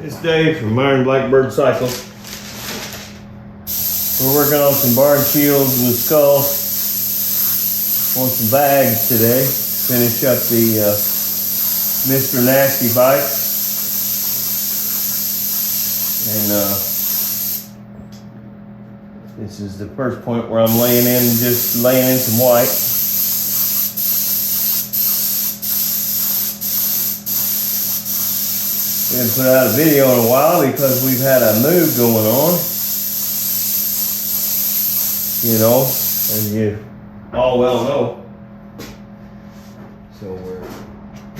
It's Dave from Iron Blackbird Cycles. We're working on some barn shields and skulls on some bags today. Finish up the Mr. Nasty bike. And this is the first point where I'm laying in some white. We haven't put out a video in a while because we've had a move going on. You know, as you all well know. So we're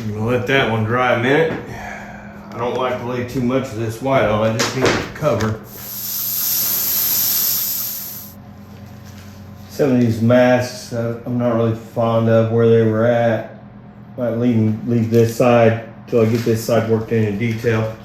gonna let that one dry a minute. I don't like to lay too much of this white on, I just need it covered. Some of these masks I'm not really fond of where they were at. Might leave this side until I get this side worked in detail.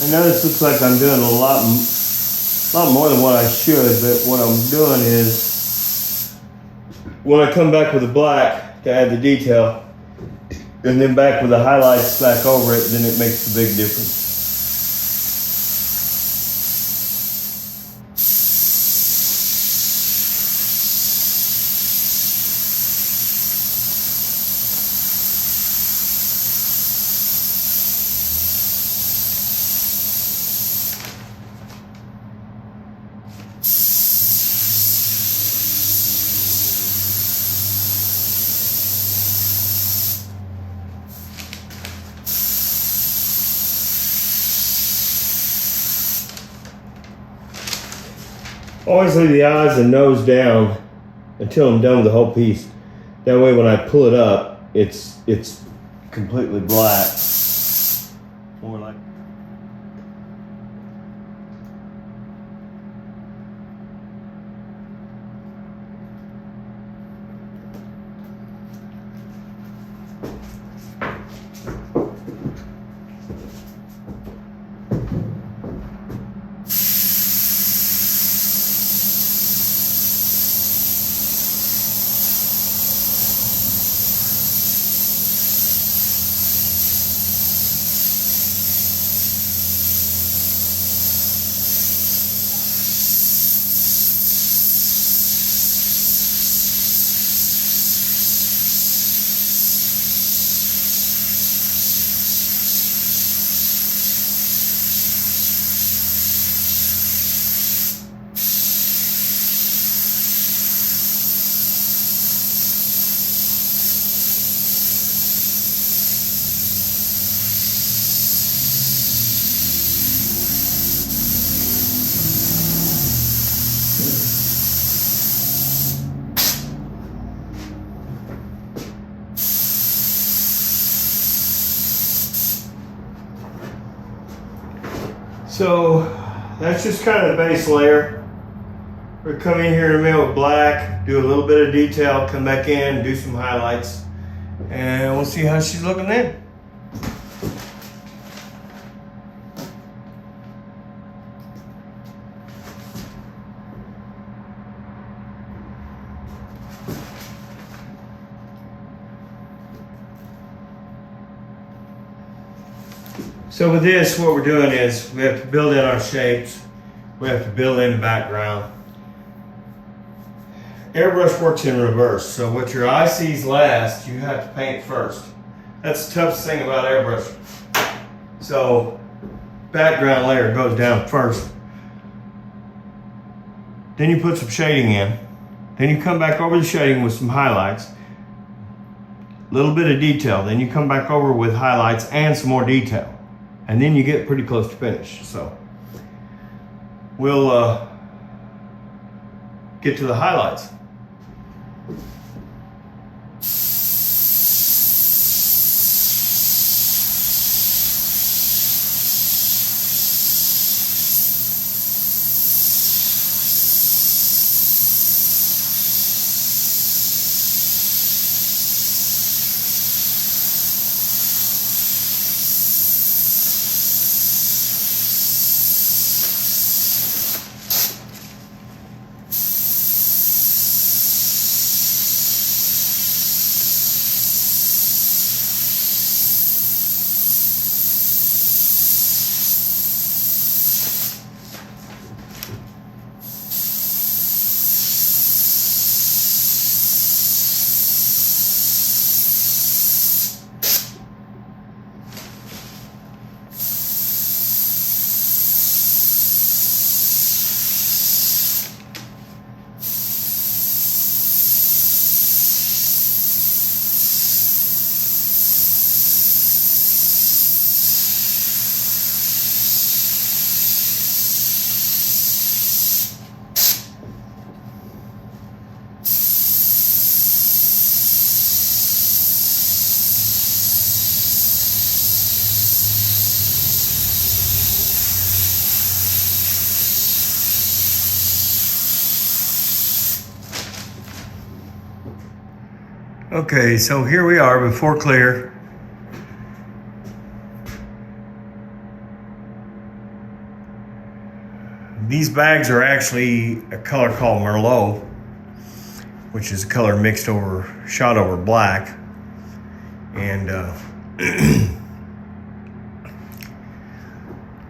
I know this looks like I'm doing a lot more than what I should, but what I'm doing is when I come back with the black to add the detail and then back with the highlights back over it, then it makes a big difference. Always leave the eyes and nose down until I'm done with the whole piece. That way when I pull it up, it's completely black. More like so that's just kind of the base layer. We're gonna come in here in a minute with black, do a little bit of detail, come back in, do some highlights, and we'll see how she's looking then. So with this, what we're doing is we have to build in our shapes. We have to build in the background. Airbrush works in reverse. So what your eye sees last, you have to paint first. That's the toughest thing about airbrush. So background layer goes down first. Then you put some shading in. Then you come back over the shading with some highlights. A little bit of detail. Then you come back over with highlights and some more detail. And then you get pretty close to finish. So we'll get to the highlights. Okay, so here we are before clear. These bags are actually a color called Merlot, which is a color mixed over, shot over black. And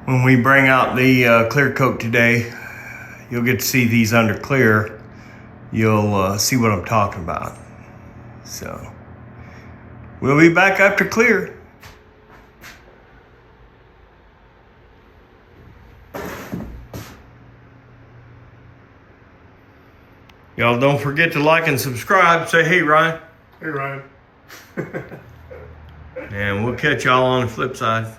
when we bring out the clear coat today, you'll get to see these under clear. You'll see what I'm talking about. So we'll be back after clear. Y'all don't forget to like and subscribe. Say hey, Ryan. Hey, Ryan. And we'll catch y'all on the flip side.